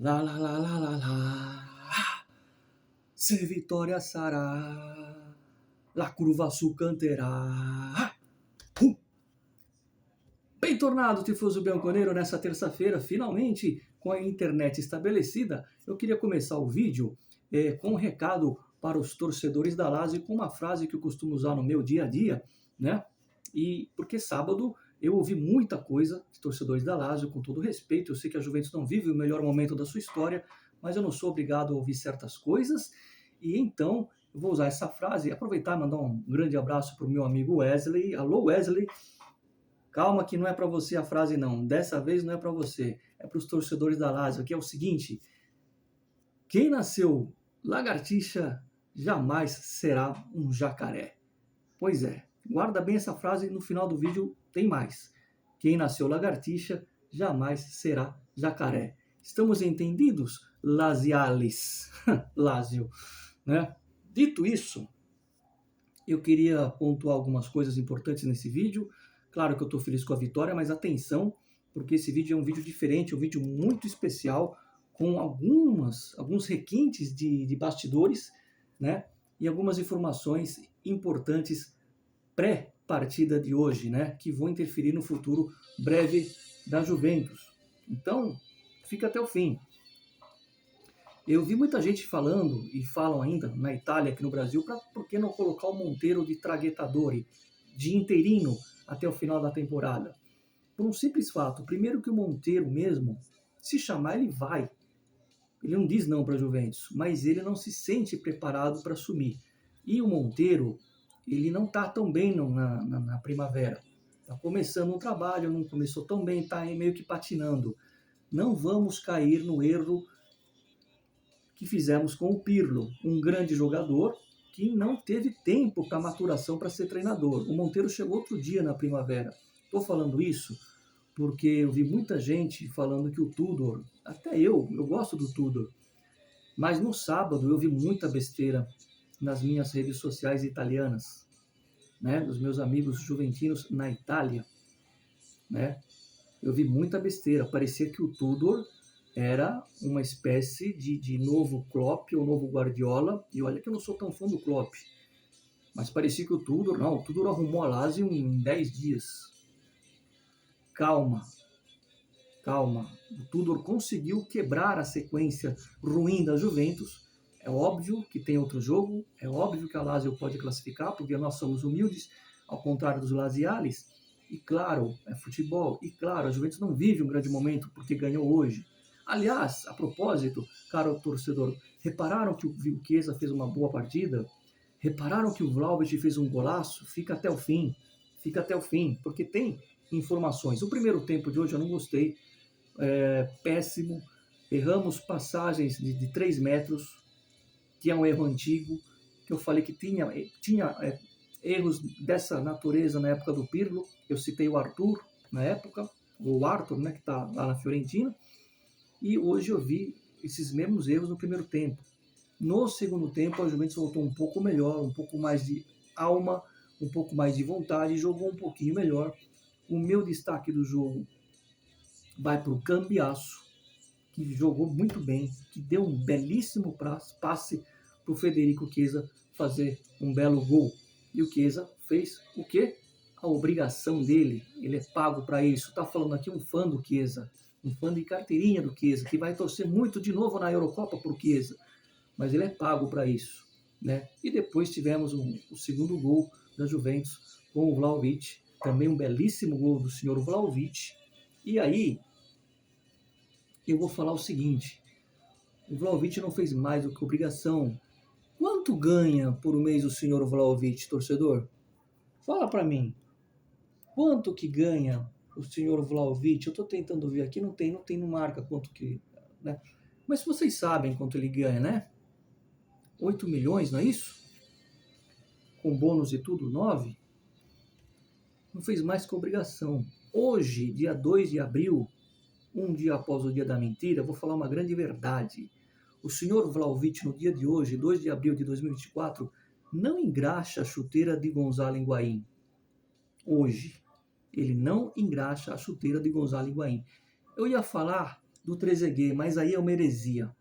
Lá, lá, lá, lá, lá, lá. Se vitória sarà, la curva sul canterà. Bem tornado, tifoso bianconeiro, nessa terça-feira, finalmente, com a internet estabelecida, eu queria começar o vídeo com um recado para os torcedores da Lazio, com uma frase que eu costumo usar no meu dia a dia, né? E porque sábado eu ouvi muita coisa de torcedores da Lazio, com todo respeito, eu sei que a Juventus não vive o melhor momento da sua história, mas eu não sou obrigado a ouvir certas coisas, e então eu vou usar essa frase e aproveitar e mandar um grande abraço para o meu amigo Wesley. Alô, Wesley! Calma que não é para você a frase não, dessa vez não é para você, é para os torcedores da Lazio, que é o seguinte: quem nasceu lagartixa jamais será um jacaré. Pois é, guarda bem essa frase, no final do vídeo tem mais. Quem nasceu lagartixa jamais será jacaré. Estamos entendidos, Laziales? Lazio, né? Dito isso, eu queria pontuar algumas coisas importantes nesse vídeo. Claro que eu estou feliz com a vitória, mas atenção, porque esse vídeo é um vídeo diferente, um vídeo muito especial, com alguns requintes de bastidores, né? E algumas informações importantes pré-partida de hoje, né? Que vão interferir no futuro breve da Juventus. Então, fica até o fim. Eu vi muita gente falando, e falam ainda, na Itália, aqui no Brasil, por que não colocar o Monteiro de traghettadore, de interino, até o final da temporada? Por um simples fato. Primeiro que o Monteiro mesmo, se chamar, ele vai. Ele não diz não para a Juventus, mas ele não se sente preparado para assumir. E o Monteiro, ele não está tão bem na primavera. Está começando um trabalho, não começou tão bem, está meio que patinando. Não vamos cair no erro que fizemos com o Pirlo, um grande jogador que não teve tempo para maturação para ser treinador. O Monteiro chegou outro dia na primavera. Estou falando isso porque eu vi muita gente falando que o Tudor, até eu gosto do Tudor, mas no sábado eu vi muita besteira nas minhas redes sociais italianas, né, dos meus amigos juventinos na Itália, né? Eu vi muita besteira. Parecia que o Tudor era uma espécie de novo Klopp ou novo Guardiola. E olha que eu não sou tão fã do Klopp. Mas parecia que o Tudor arrumou a Lazio em 10 dias. Calma, calma. O Tudor conseguiu quebrar a sequência ruim da Juventus. É óbvio que tem outro jogo. É óbvio que a Lazio pode classificar, porque nós somos humildes, ao contrário dos laziales. E claro, é futebol. E claro, a Juventus não vive um grande momento porque ganhou hoje. Aliás, a propósito, caro torcedor, repararam que o Chiesa fez uma boa partida? Repararam que o Vlahovic fez um golaço? Fica até o fim. Fica até o fim, porque tem informações. O primeiro tempo de hoje eu não gostei. Péssimo. Erramos passagens de 3 metros, que é um erro antigo, que eu falei que tinha erros dessa natureza na época do Pirlo. Eu citei o Arthur na época, o Arthur, né, que está lá na Fiorentina, e hoje eu vi esses mesmos erros no primeiro tempo. No segundo tempo, a Juventus voltou um pouco melhor, um pouco mais de alma, um pouco mais de vontade, jogou um pouquinho melhor. O meu destaque do jogo vai para o Cambiasso, que jogou muito bem, que deu um belíssimo passe para o Federico Chiesa fazer um belo gol. E o Chiesa fez o quê? A obrigação dele. Ele é pago para isso. Está falando aqui um fã do Chiesa, um fã de carteirinha do Chiesa, que vai torcer muito de novo na Eurocopa por Chiesa. Mas ele é pago para isso, né? E depois tivemos o segundo gol da Juventus com o Vlahovic, também um belíssimo gol do senhor Vlahovic. E aí, eu vou falar o seguinte: o Vlahovic não fez mais do que obrigação. Quanto ganha por mês o senhor Vlahovic, torcedor? Fala para mim. Quanto que ganha o senhor Vlahovic? Eu estou tentando ver aqui, não tem, não marca quanto que, né? Mas vocês sabem quanto ele ganha, né? 8 milhões, não é isso? Com bônus e tudo, 9? Não fez mais que obrigação. Hoje, dia 2 de abril, um dia após o dia da mentira, eu vou falar uma grande verdade. O senhor Vlahovic, no dia de hoje, 2 de abril de 2024, não engraxa a chuteira de Gonzalo Higuaín. Hoje, ele não engraxa a chuteira de Gonzalo Higuaín. Eu ia falar do Trezeguet, mas aí é uma heresia.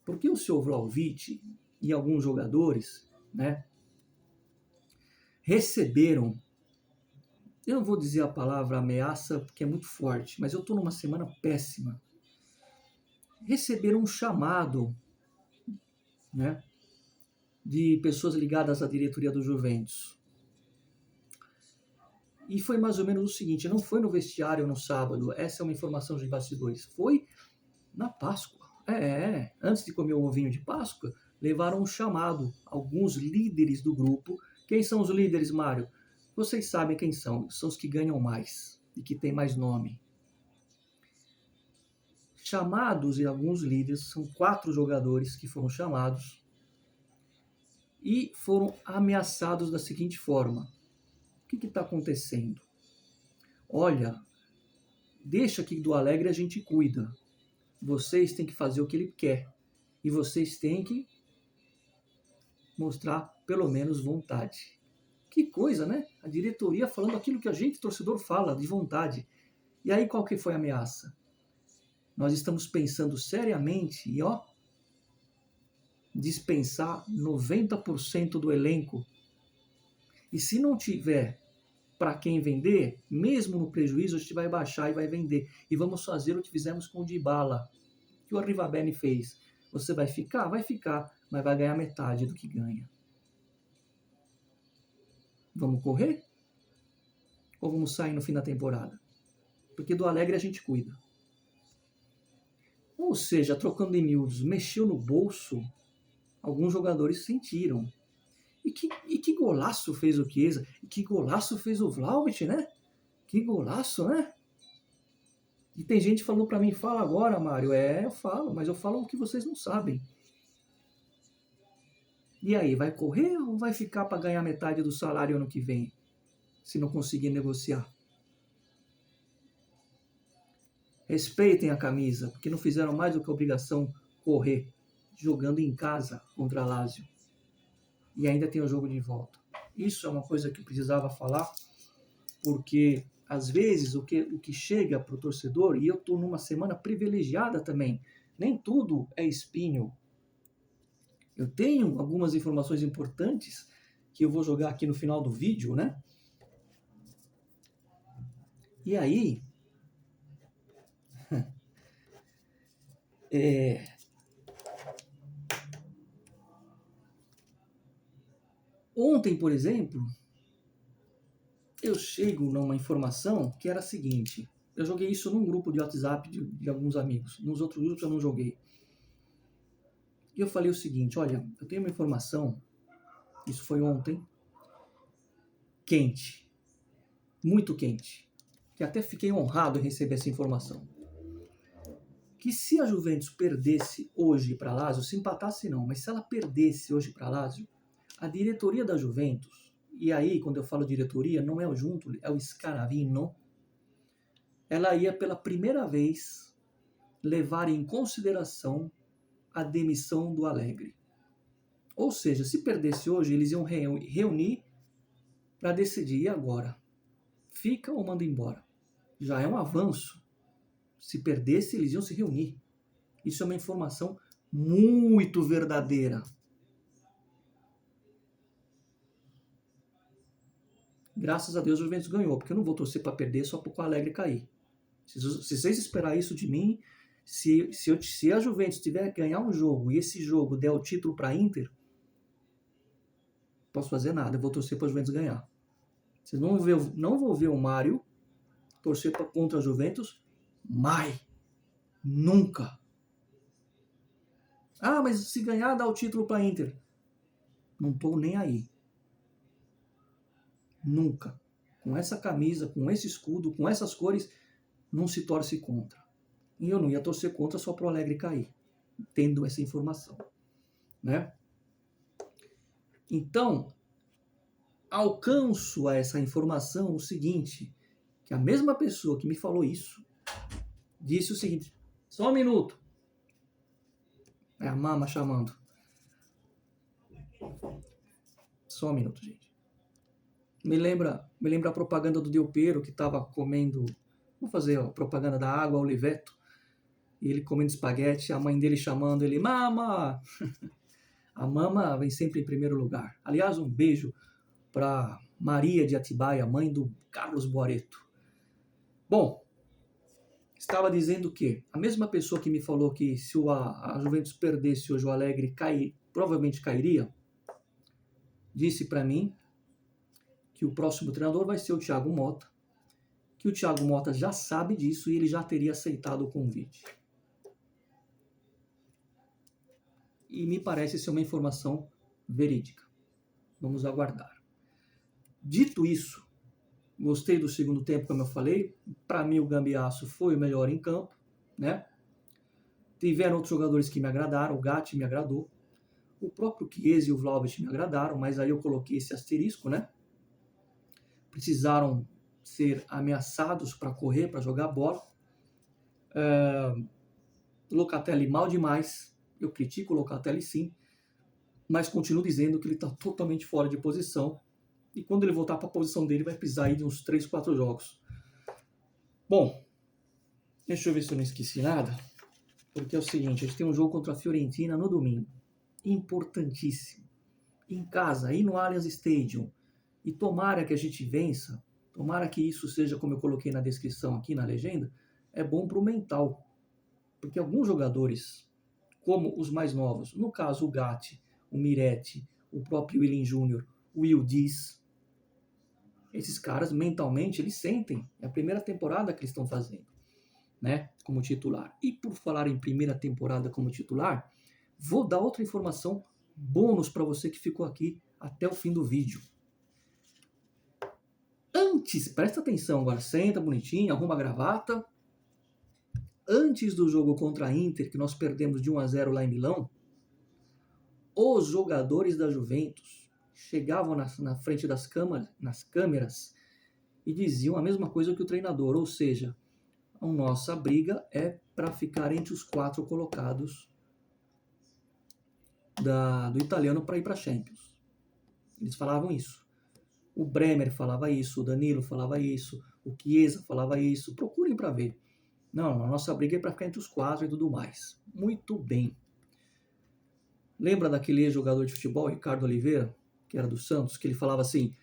Porque o seu Vlahovic e alguns jogadores, né, receberam, eu não vou dizer a palavra ameaça porque é muito forte, mas eu estou numa semana péssima. Receberam um chamado, né, de pessoas ligadas à diretoria do Juventus. E foi mais ou menos o seguinte, não foi no vestiário no sábado, essa é uma informação de bastidores, foi na Páscoa. Antes de comer o ovinho de Páscoa, levaram um chamado, alguns líderes do grupo. Quem são os líderes, Mário? Vocês sabem quem são, são os que ganham mais e que têm mais nome. Chamados e alguns líderes, são 4 jogadores que foram chamados e foram ameaçados da seguinte forma. O que está acontecendo? Olha, deixa que do Alegre a gente cuida. Vocês têm que fazer o que ele quer. E vocês têm que mostrar pelo menos vontade. Que coisa, né? A diretoria falando aquilo que a gente, torcedor, fala, de vontade. E aí qual que foi a ameaça? Nós estamos pensando seriamente em, dispensar 90% do elenco. E se não tiver para quem vender, mesmo no prejuízo, a gente vai baixar e vai vender. E vamos fazer o que fizemos com o Dybala, que o Arrivabene fez. Você vai ficar? Vai ficar, mas vai ganhar metade do que ganha. Vamos correr? Ou vamos sair no fim da temporada? Porque do Alegre a gente cuida. Ou seja, trocando em miúdos, mexeu no bolso, alguns jogadores sentiram. E que golaço fez o Chiesa? E que golaço fez o Vlahovic, né? Que golaço, né? E tem gente falando para mim, fala agora, Mário. Eu falo, mas eu falo o que vocês não sabem. E aí, vai correr ou vai ficar para ganhar metade do salário ano que vem? Se não conseguir negociar. Respeitem a camisa, porque não fizeram mais do que a obrigação correr, jogando em casa contra a Lazio. E ainda tem o jogo de volta. Isso é uma coisa que eu precisava falar, porque às vezes o que chega para o torcedor, e eu estou numa semana privilegiada também, nem tudo é espinho. Eu tenho algumas informações importantes que eu vou jogar aqui no final do vídeo, né? E aí, ontem, por exemplo, eu chego numa informação que era a seguinte. Eu joguei isso num grupo de WhatsApp de alguns amigos. Nos outros grupos eu não joguei. E eu falei o seguinte, olha, eu tenho uma informação, isso foi ontem, quente, muito quente, que até fiquei honrado em receber essa informação. Que se a Juventus perdesse hoje para a Lazio, se empatasse não, mas se ela perdesse hoje para a Lazio, a diretoria da Juventus, e aí quando eu falo diretoria, não é o junto, é o Scaravino, ela ia pela primeira vez levar em consideração a demissão do Alegre. Ou seja, se perdesse hoje, eles iam reunir para decidir, e agora? Fica ou manda embora? Já é um avanço. Se perdesse, eles iam se reunir. Isso é uma informação muito verdadeira. Graças a Deus o Juventus ganhou, porque eu não vou torcer para perder só para o Alegre cair. Se vocês esperarem isso de mim, se a Juventus tiver que ganhar um jogo e esse jogo der o título para a Inter, não posso fazer nada, eu vou torcer para a Juventus ganhar. Vocês não vão ver o Mário torcer contra a Juventus, mas nunca. Ah, mas se ganhar dá o título para a Inter. Não estou nem aí. Nunca. Com essa camisa, com esse escudo, com essas cores, não se torce contra. E eu não ia torcer contra só para o Alegre cair, tendo essa informação, né? Então, alcanço a essa informação o seguinte, que a mesma pessoa que me falou isso, disse o seguinte, só um minuto. É a mama chamando. Só um minuto, gente. Me lembra a propaganda do Del Piero que estava comendo, vou fazer a propaganda da água Oliveto, ele comendo espaguete, a mãe dele chamando ele, mama! A mama vem sempre em primeiro lugar. Aliás, um beijo para Maria de Atibaia, mãe do Carlos Boareto. Bom, estava dizendo que a mesma pessoa que me falou que se a Juventus perdesse hoje o Alegre provavelmente cairia, disse para mim que o próximo treinador vai ser o Thiago Motta, que o Thiago Motta já sabe disso e ele já teria aceitado o convite. E me parece ser uma informação verídica. Vamos aguardar. Dito isso, gostei do segundo tempo, como eu falei. Para mim, o Gambiasso foi o melhor em campo, né? Tiveram outros jogadores que me agradaram. O Gatti me agradou. O próprio Chiesa e o Vlahovic me agradaram, mas aí eu coloquei esse asterisco, né? Precisaram ser ameaçados para correr, para jogar bola. Locatelli mal demais. Eu critico o Locatelli sim, mas continuo dizendo que ele está totalmente fora de posição. E quando ele voltar para a posição dele, vai precisar aí de uns 3, 4 jogos. Bom, deixa eu ver se eu não esqueci nada. Porque é o seguinte, a gente tem um jogo contra a Fiorentina no domingo. Importantíssimo. Em casa, aí no Allianz Stadium. E tomara que a gente vença. Tomara que isso seja, como eu coloquei na descrição aqui, na legenda, é bom para o mental. Porque alguns jogadores, como os mais novos, no caso o Gatti, o Miretti, o próprio Willian Júnior, o Will Dias, esses caras mentalmente eles sentem, é a primeira temporada que eles estão fazendo, né, como titular. E por falar em primeira temporada como titular, vou dar outra informação bônus para você que ficou aqui até o fim do vídeo. Antes, presta atenção agora, senta bonitinho, arruma a gravata. Antes do jogo contra a Inter, que nós perdemos de 1-0 lá em Milão, os jogadores da Juventus chegavam na frente das câmeras e diziam a mesma coisa que o treinador, ou seja, a nossa briga é para ficar entre os 4 colocados do italiano para ir para a Champions. Eles falavam isso. O Bremer falava isso, o Danilo falava isso, o Chiesa falava isso. Procurem para ver. Não, a nossa briga é para ficar entre os 4 e tudo mais. Muito bem. Lembra daquele ex-jogador de futebol, Ricardo Oliveira, que era do Santos, que ele falava assim,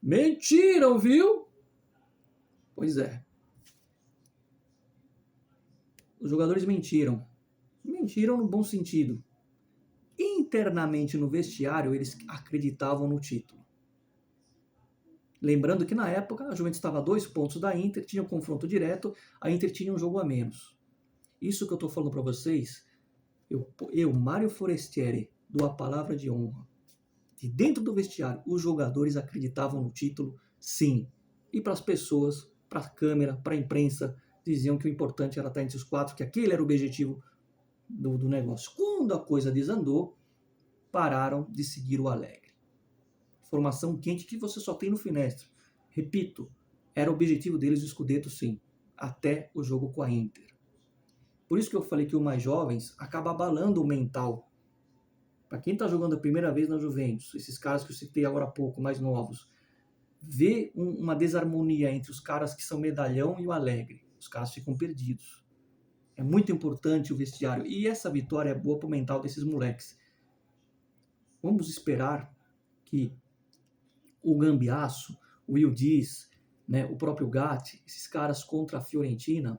mentiram, viu? Pois é. Os jogadores mentiram. Mentiram no bom sentido. Internamente no vestiário, eles acreditavam no título. Lembrando que na época a Juventus estava a 2 pontos da Inter, tinha um confronto direto, a Inter tinha um jogo a menos. Isso que eu estou falando para vocês, eu, Mário Forestieri, dou a palavra de honra. De dentro do vestiário, os jogadores acreditavam no título, sim. E para as pessoas, para a câmera, para a imprensa, diziam que o importante era estar entre os 4, que aquele era o objetivo do negócio. Quando a coisa desandou, pararam de seguir o Alegre. Informação quente que você só tem no Finestro. Repito, era o objetivo deles o Scudetto, sim, até o jogo com a Inter. Por isso que eu falei que os mais jovens acaba abalando o mental. Para quem está jogando a primeira vez na Juventus, esses caras que eu citei agora há pouco, mais novos, vê uma desarmonia entre os caras que são medalhão e o Alegre. Os caras ficam perdidos. É muito importante o vestiário. E essa vitória é boa para o mental desses moleques. Vamos esperar que o Gambiasso, o Will Dias, né, o próprio Gatti, esses caras contra a Fiorentina,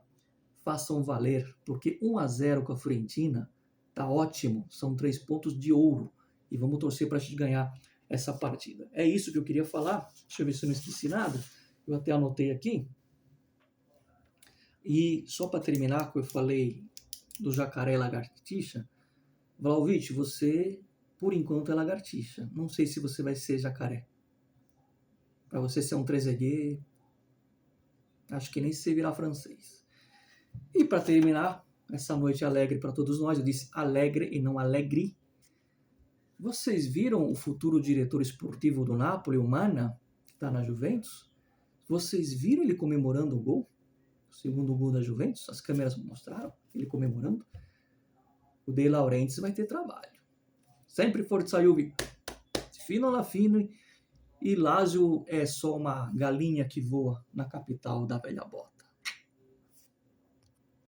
façam valer, porque 1-0 com a Fiorentina tá ótimo, são 3 pontos de ouro, e vamos torcer para a gente ganhar essa partida. É isso que eu queria falar, deixa eu ver se eu não esqueci nada, eu até anotei aqui, e só para terminar, que eu falei do jacaré e lagartixa, Vlahovic, você, por enquanto, é lagartixa, não sei se você vai ser jacaré. Para você ser um Trezeguet, acho que nem se você virar francês. E para terminar, essa noite alegre para todos nós, eu disse alegre e não alegre. Vocês viram o futuro diretor esportivo do Napoli, o Manna, que está na Juventus? Vocês viram ele comemorando o gol? O segundo gol da Juventus? As câmeras mostraram ele comemorando. O De Laurentiis vai ter trabalho. Sempre Forza Juve. Fino alla fine. E Lazio é só uma galinha que voa na capital da velha bota.